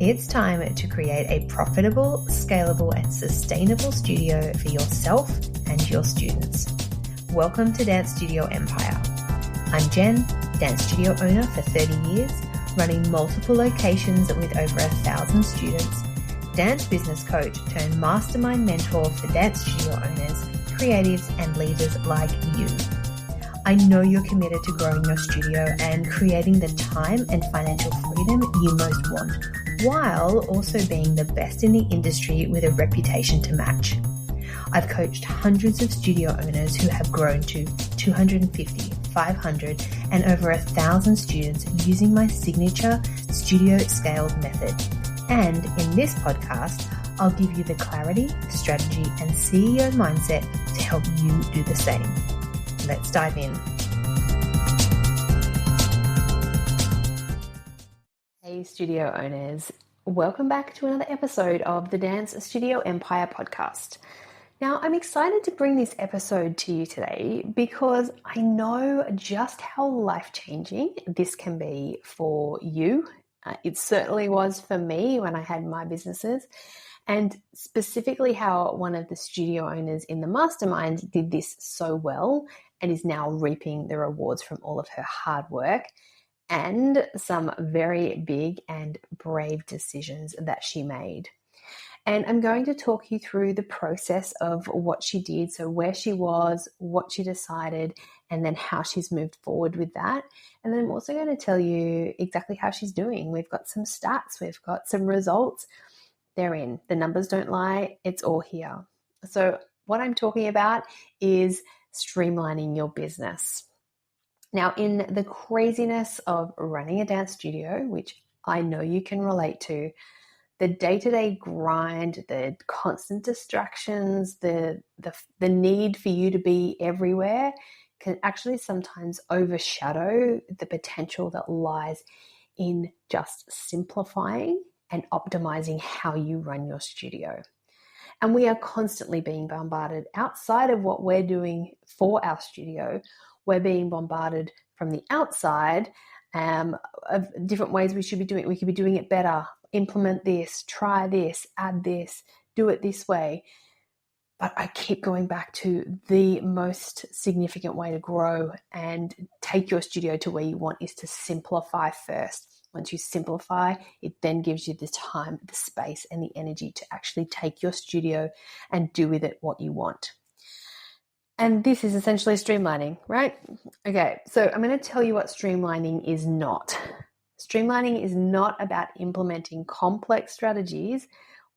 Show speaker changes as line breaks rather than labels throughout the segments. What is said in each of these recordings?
It's time to create a profitable, scalable, and sustainable studio for yourself and your students. Welcome to Dance Studio Empire. I'm Jen, dance studio owner for 30 years, running multiple locations with over 1,000 students, dance business coach turned mastermind mentor for dance studio owners, creatives, and leaders like you. I know you're committed to growing your studio and creating the time and financial freedom you most want, while also being the best in the industry with a reputation to match. I've coached hundreds of studio owners who have grown to 250, 500, and over 1,000 students using my signature studio scaled method. And in this podcast, I'll give you the clarity, strategy, and CEO mindset to help you do the same. Let's dive in. Hey studio owners, welcome back to another episode of the Dance Studio Empire podcast. Now, I'm excited to bring this episode to you today because I know just how life-changing this can be for you. It certainly was for me when I had my businesses, and specifically how one of the studio owners in the mastermind did this so well and is now reaping the rewards from all of her hard work and some very big and brave decisions that she made. And I'm going to talk you through the process of what she did, so where she was, what she decided, and then how she's moved forward with that. And then I'm also going to tell you exactly how she's doing. We've got some stats, we've got some results. They're in. The numbers don't lie. It's all here. So what I'm talking about is streamlining your business. Now, in the craziness of running a dance studio, which I know you can relate to, the day-to-day grind, the constant distractions, the need for you to be everywhere can actually sometimes overshadow the potential that lies in just simplifying and optimizing how you run your studio. And we are constantly being bombarded outside of what we're doing for our studio. We're being bombarded from the outside of different ways we should be doing it. We could be doing it better, implement this, try this, add this, do it this way. But I keep going back to the most significant way to grow and take your studio to where you want is to simplify first. Once you simplify, it then gives you the time, the space, and the energy to actually take your studio and do with it what you want. And this is essentially streamlining, right? Okay, so I'm going to tell you what streamlining is not. Streamlining is not about implementing complex strategies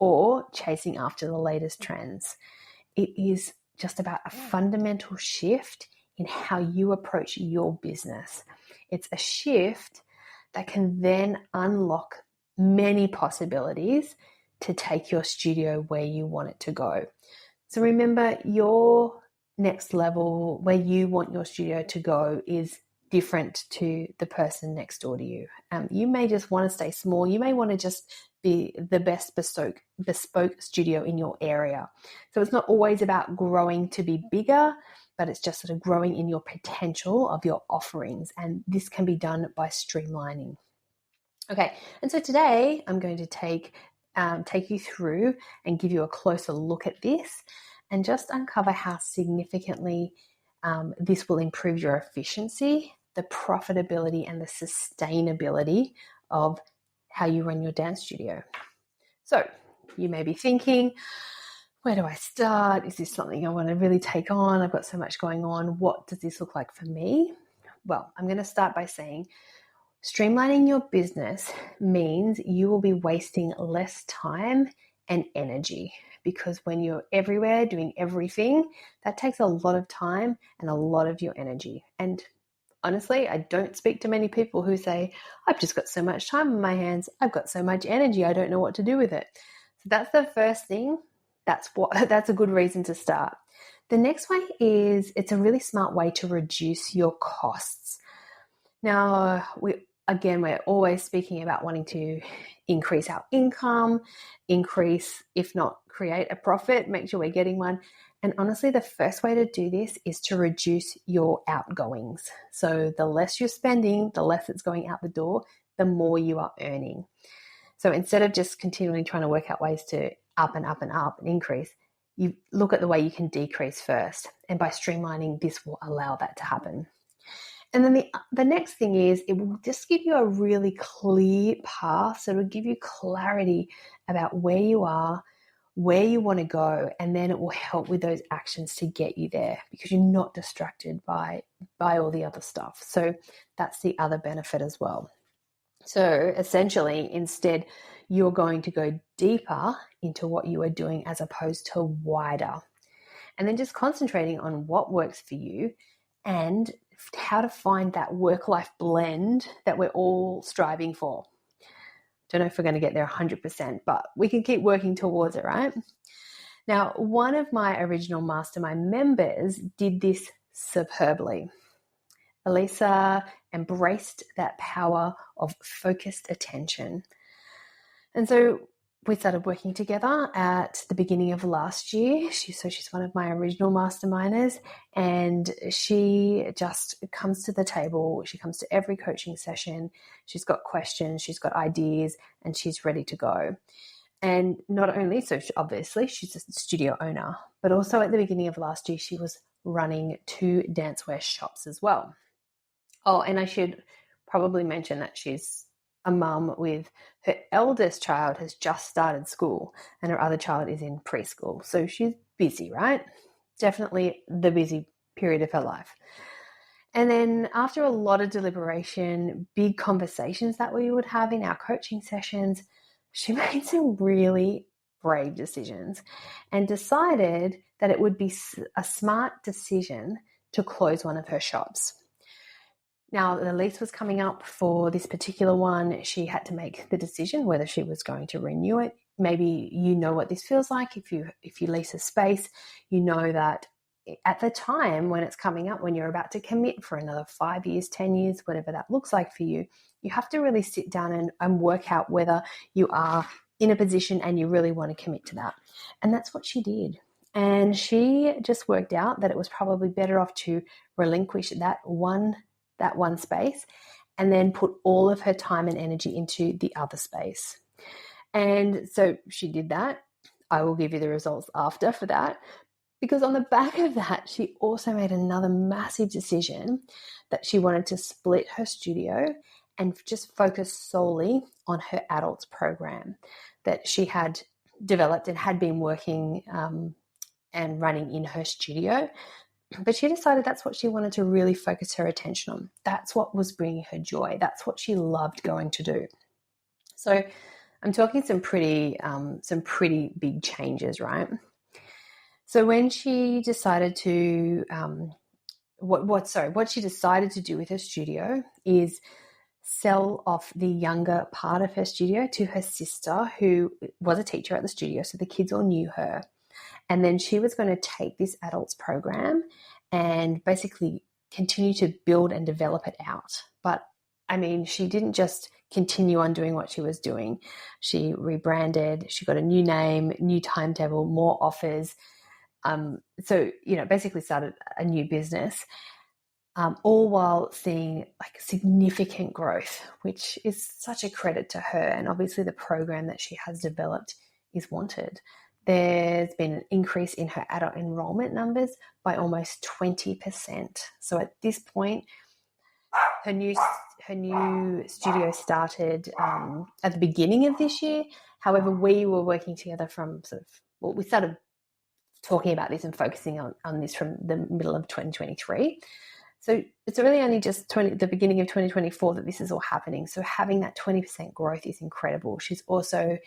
or chasing after the latest trends. It is just about a fundamental shift in how you approach your business. It's a shift that can then unlock many possibilities to take your studio where you want it to go. So remember, your next level, where you want your studio to go, is different to the person next door to you. You may just want to stay small. You may want to just be the best bespoke studio in your area. So it's not always about growing to be bigger, but it's just sort of growing in your potential of your offerings. And this can be done by streamlining. Okay, and so today I'm going to take you through and give you a closer look at this and just uncover how significantly this will improve your efficiency, the profitability, and the sustainability of how you run your dance studio. So you may be thinking, where do I start? Is this something I want to really take on? I've got so much going on. What does this look like for me? Well, I'm going to start by saying streamlining your business means you will be wasting less time and energy, because when you're everywhere doing everything, that takes a lot of time and a lot of your energy. And honestly, I don't speak to many people who say, I've just got so much time on my hands. I've got so much energy. I don't know what to do with it. So that's the first thing. That's a good reason to start. The next way is it's a really smart way to reduce your costs. Now, we're always speaking about wanting to increase our income, if not create a profit, make sure we're getting one. And honestly, the first way to do this is to reduce your outgoings. So the less you're spending, the less it's going out the door, the more you are earning. So instead of just continually trying to work out ways to up and up and up and increase, you look at the way you can decrease first. And by streamlining, this will allow that to happen. And then the next thing is it will just give you a really clear path. So it'll give you clarity about where you are, where you want to go, and then it will help with those actions to get you there because you're not distracted by all the other stuff. So that's the other benefit as well. So essentially, instead, you're going to go deeper into what you are doing as opposed to wider. And then just concentrating on what works for you and how to find that work-life blend that we're all striving for. Don't know if we're going to get there 100%, but we can keep working towards it, right? Now, one of my original mastermind members did this superbly. Alisa embraced that power of focused attention. And so we started working together at the beginning of last year. She's one of my original masterminders, and she just comes to the table. She comes to every coaching session. She's got questions, she's got ideas, and she's ready to go. And not only, so obviously she's a studio owner, but also at the beginning of last year, she was running 2 dancewear shops as well. Oh, and I should probably mention that she's a mum with her eldest child has just started school and her other child is in preschool. So she's busy, right? Definitely the busy period of her life. And then after a lot of deliberation, big conversations that we would have in our coaching sessions, she made some really brave decisions and decided that it would be a smart decision to close one of her shops. Now, the lease was coming up for this particular one. She had to make the decision whether she was going to renew it. Maybe you know what this feels like. If you lease a space, you know that at the time when it's coming up, when you're about to commit for another 5 years, 10 years, whatever that looks like for you, you have to really sit down and work out whether you are in a position and you really want to commit to that. And that's what she did. And she just worked out that it was probably better off to relinquish that one space and then put all of her time and energy into the other space. And so she did that. I will give you the results after for that, because on the back of that, she also made another massive decision that she wanted to split her studio and just focus solely on her adults program that she had developed and had been working and running in her studio. But she decided that's what she wanted to really focus her attention on. That's what was bringing her joy. That's what she loved going to do. So I'm talking some pretty big changes, right? So when she decided to, what she decided to do with her studio is sell off the younger part of her studio to her sister, who was a teacher at the studio, so the kids all knew her. And then she was going to take this adults program and basically continue to build and develop it out. But I mean, she didn't just continue on doing what she was doing. She rebranded, she got a new name, new timetable, more offers. So, basically started a new business, all while seeing like significant growth, which is such a credit to her. And obviously the program that she has developed is wanted. There's been an increase in her adult enrollment numbers by almost 20%. So at this point, her new studio started at the beginning of this year. However, we were working together from we started talking about this and focusing on this from the middle of 2023. So it's really only just the beginning of 2024 that this is all happening. So having that 20% growth is incredible. She's also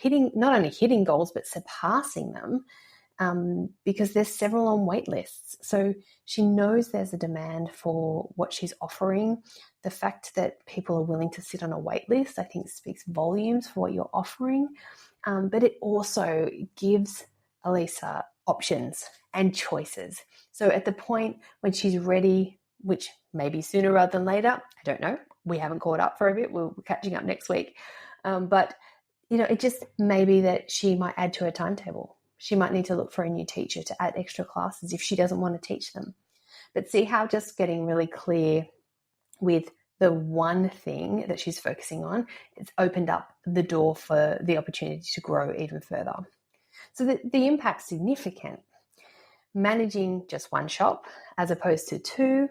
not only hitting goals, but surpassing them because there's several on wait lists. So she knows there's a demand for what she's offering. The fact that people are willing to sit on a wait list, I think, speaks volumes for what you're offering. But it also gives Alisa options and choices. So at the point when she's ready, which may be sooner rather than later, I don't know. We haven't caught up for a bit. We're catching up next week. But it just may be that she might add to her timetable. She might need to look for a new teacher to add extra classes if she doesn't want to teach them. But see how just getting really clear with the one thing that she's focusing on, it's opened up the door for the opportunity to grow even further. So the impact's significant. Managing just one shop as opposed to two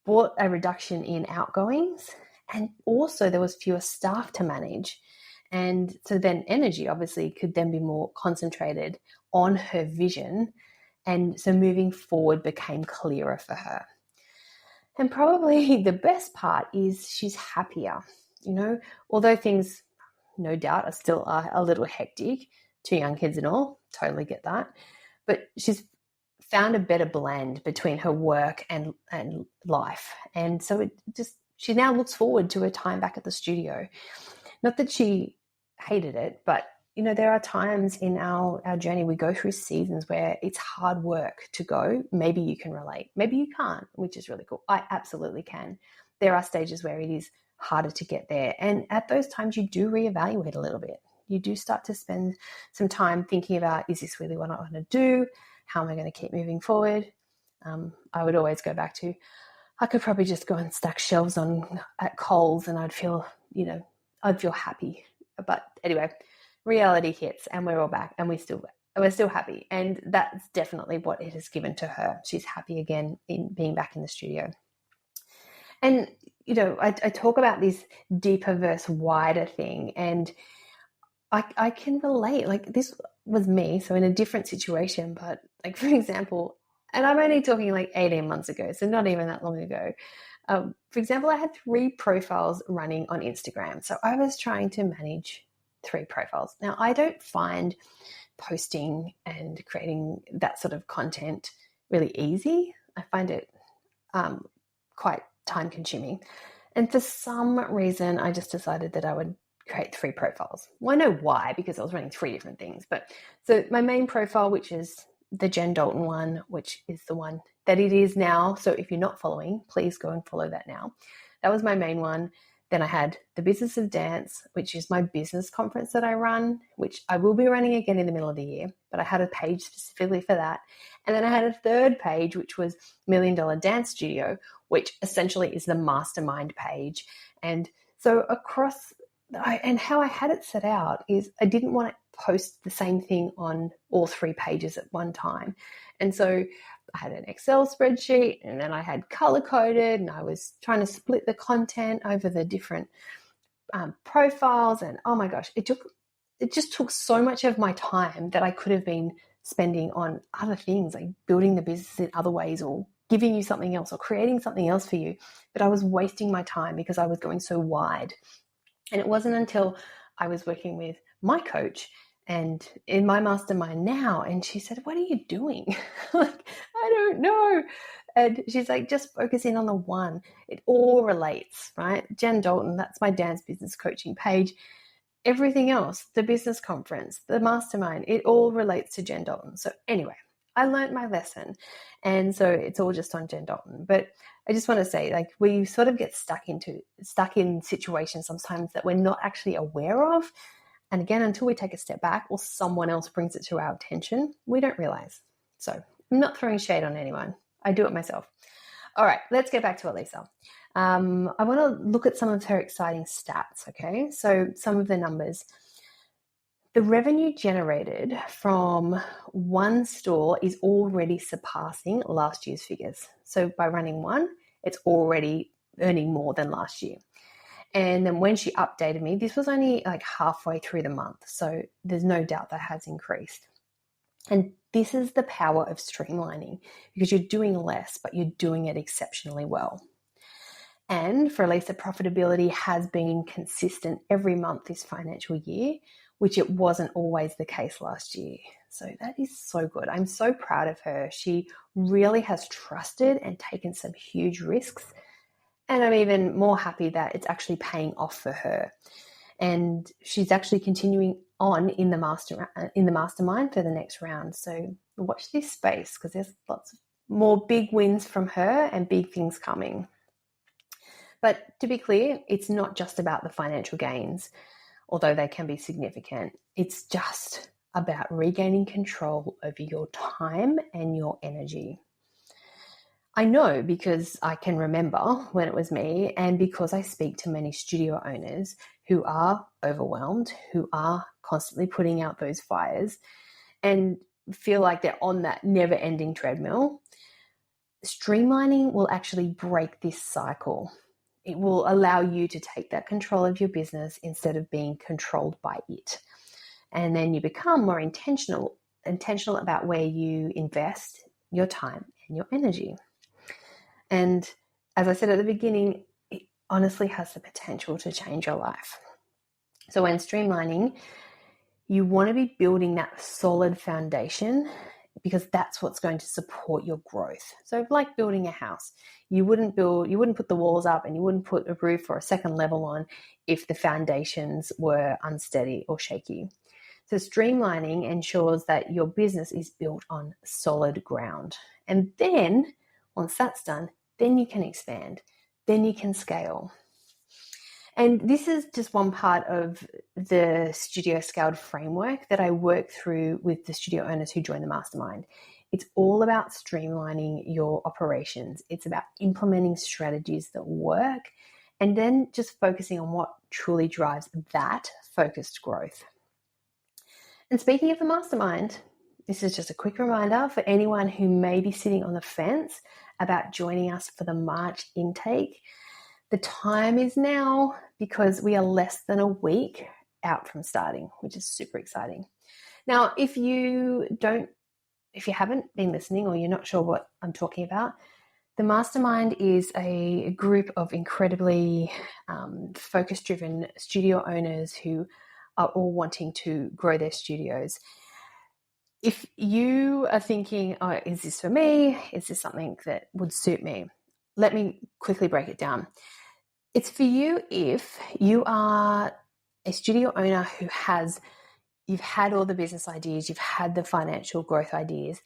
brought a reduction in outgoings, and also there was fewer staff to manage. And so then energy obviously could then be more concentrated on her vision. And so moving forward became clearer for her. And probably the best part is she's happier, although things no doubt are still a little hectic, 2 young kids and all, totally get that. But she's found a better blend between her work and life. And so she now looks forward to her time back at the studio. Not that she hated it, but there are times in our journey we go through seasons where it's hard work to go. Maybe you can relate. Maybe you can't, which is really cool. I absolutely can. There are stages where it is harder to get there. And at those times, you do reevaluate a little bit. You do start to spend some time thinking about, is this really what I want to do? How am I going to keep moving forward? I would always go back to, I could probably just go and stack shelves at Coles and I'd feel happy. But anyway, reality hits and we're all back and we're still happy. And that's definitely what it has given to her. She's happy again in being back in the studio. And, I talk about this deeper versus wider thing, and I can relate. Like, this was me, so in a different situation, but like, for example, and I'm only talking like 18 months ago, so not even that long ago. For example, I had 3 profiles running on Instagram. So I was trying to manage 3 profiles. Now, I don't find posting and creating that sort of content really easy. I find it quite time consuming. And for some reason, I just decided that I would create 3 profiles. Well, I know why, because I was running 3 different things. But so my main profile, which is the Jen Dalton one, which is the one that it is now. So if you're not following, please go and follow that now. That was my main one. Then I had the Business of Dance, which is my business conference that I run, which I will be running again in the middle of the year, but I had a page specifically for that. And then I had a third page, which was $1 Million Dance Studio, which essentially is the mastermind page. And so and how I had it set out is I didn't want to post the same thing on all 3 pages at one time. And so I had an Excel spreadsheet, and then I had color coded, and I was trying to split the content over the different profiles. And oh my gosh, it just took so much of my time that I could have been spending on other things, like building the business in other ways, or giving you something else, or creating something else for you. But I was wasting my time because I was going so wide. And it wasn't until I was working with my coach and in my mastermind now, and she said, "What are you doing?" Like, I don't know. And she's like, just focus in on the one. It all relates, right? Jen Dalton, that's my dance business coaching page. Everything else, the business conference, the mastermind, it all relates to Jen Dalton. So anyway, I learned my lesson. And so it's all just on Jen Dalton. But I just want to say, like, we sort of get stuck in situations sometimes that we're not actually aware of. And again, until we take a step back or someone else brings it to our attention, we don't realize. So I'm not throwing shade on anyone. I do it myself. All right, let's get back to Alisa. I want to look at some of her exciting stats, okay? So some of the numbers. The revenue generated from one store is already surpassing last year's figures. So by running one, it's already earning more than last year. And then when she updated me, this was only like halfway through the month. So there's no doubt that has increased. And this is the power of streamlining, because you're doing less, but you're doing it exceptionally well. And for Alisa, profitability has been consistent every month this financial year, which it wasn't always the case last year. So that is so good. I'm so proud of her. She really has trusted and taken some huge risks. And I'm even more happy that it's actually paying off for her. And she's actually continuing on in the mastermind for the next round. So watch this space, because there's lots of more big wins from her and big things coming. But to be clear, it's not just about the financial gains, although they can be significant. It's just about regaining control over your time and your energy. I know because I can remember when it was me, and because I speak to many studio owners who are overwhelmed, who are constantly putting out those fires and feel like they're on that never-ending treadmill. Streamlining will actually break this cycle. It will allow you to take that control of your business instead of being controlled by it. And then you become more intentional about where you invest your time and your energy. And as I said at the beginning, it honestly has the potential to change your life. So when streamlining, you want to be building that solid foundation because that's what's going to support your growth. So like building a house, you wouldn't put the walls up and you wouldn't put a roof or a second level on if the foundations were unsteady or shaky. So streamlining ensures that your business is built on solid ground. And then once that's done, then you can expand, then you can scale. And this is just one part of the studio scaled framework that I work through with the studio owners who join the mastermind. It's all about streamlining your operations. It's about implementing strategies that work and then just focusing on what truly drives that focused growth. And speaking of the mastermind, this is just a quick reminder for anyone who may be sitting on the fence about joining us for the March intake. The time is now because we are less than a week out from starting, which is super exciting. Now, if you haven't been listening or you're not sure what I'm talking about, the Mastermind is a group of incredibly focus-driven studio owners who are all wanting to grow their studios. If you are thinking, oh, is this for me? Is this something that would suit me? Let me quickly break it down. It's for you if you are a studio owner you've had all the business ideas, you've had the financial growth ideas,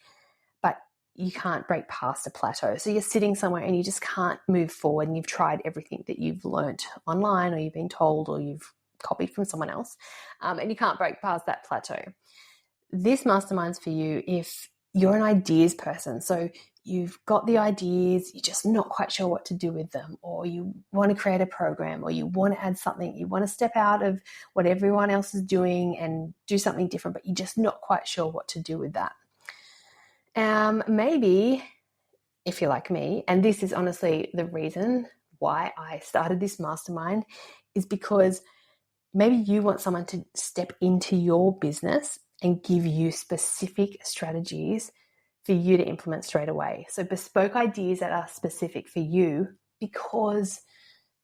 but you can't break past a plateau. So you're sitting somewhere and you just can't move forward and you've tried everything that you've learnt online or you've been told or you've copied from someone else, and you can't break past that plateau. This mastermind's for you if you're an ideas person. So you've got the ideas, you're just not quite sure what to do with them, or you want to create a program, or you want to add something, you want to step out of what everyone else is doing and do something different, but you're just not quite sure what to do with that. Maybe if you're like me, and this is honestly the reason why I started this mastermind, is because maybe you want someone to step into your business and give you specific strategies for you to implement straight away. So bespoke ideas that are specific for you, because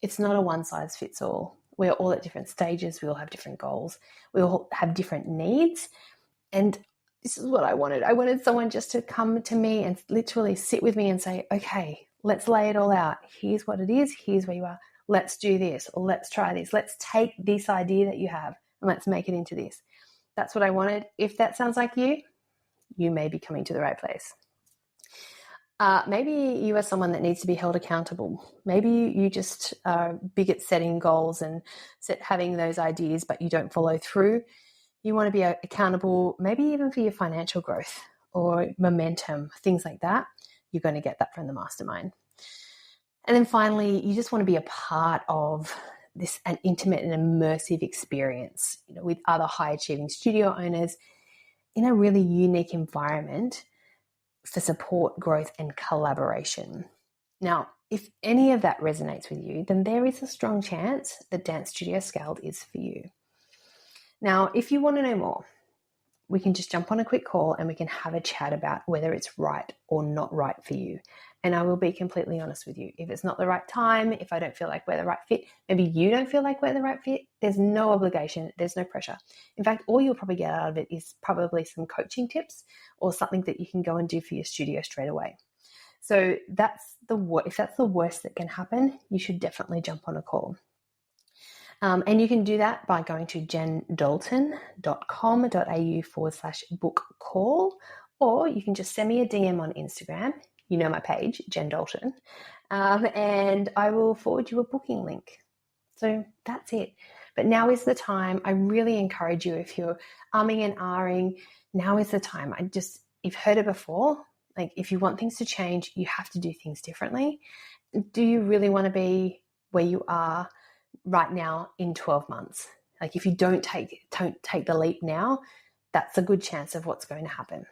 it's not a one size fits all. We're all at different stages. We all have different goals. We all have different needs. And this is what I wanted. I wanted someone just to come to me and literally sit with me and say, okay, let's lay it all out. Here's what it is. Here's where you are. Let's do this, or let's try this. Let's take this idea that you have and let's make it into this. That's what I wanted. If that sounds like you may be coming to the right place. Maybe you are someone that needs to be held accountable. Maybe you just are big at setting goals and having those ideas, but you don't follow through. You want to be accountable, maybe even for your financial growth or momentum, things like that. You're going to get that from the mastermind. And then finally, you just want to be a part of an intimate and immersive experience, with other high-achieving studio owners in a really unique environment for support, growth, and collaboration. Now, if any of that resonates with you, then there is a strong chance that Dance Studio Scaled is for you. Now, if you want to know more, we can just jump on a quick call and we can have a chat about whether it's right or not right for you. And I will be completely honest with you. If it's not the right time, if I don't feel like we're the right fit, maybe you don't feel like we're the right fit, there's no obligation, there's no pressure. In fact, all you'll probably get out of it is probably some coaching tips or something that you can go and do for your studio straight away. So if that's the worst that can happen, you should definitely jump on a call. And you can do that by going to jendalton.com.au/book call, or you can just send me a DM on Instagram. You know my page, Jen Dalton, and I will forward you a booking link. So that's it. But now is the time. I really encourage you, if you're umming and ahhing, now is the time. You've heard it before. Like, if you want things to change, you have to do things differently. Do you really want to be where you are right now in 12 months? Like, if you don't take the leap now, that's a good chance of what's going to happen.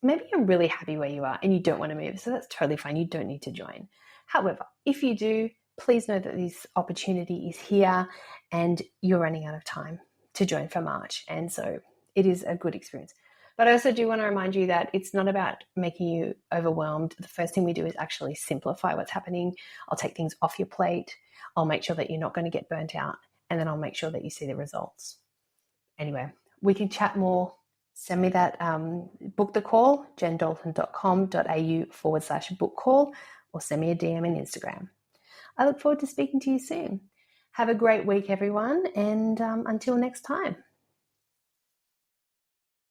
Maybe you're really happy where you are and you don't want to move, so that's totally fine. You don't need to join. However, if you do, please know that this opportunity is here and you're running out of time to join for March. And so it is a good experience. But I also do want to remind you that it's not about making you overwhelmed. The first thing we do is actually simplify what's happening. I'll take things off your plate. I'll make sure that you're not going to get burnt out. And then I'll make sure that you see the results. Anyway, we can chat more. Send me that, book the call, jendalton.com.au/book call, or send me a DM on Instagram. I look forward to speaking to you soon. Have a great week, everyone. And until next time.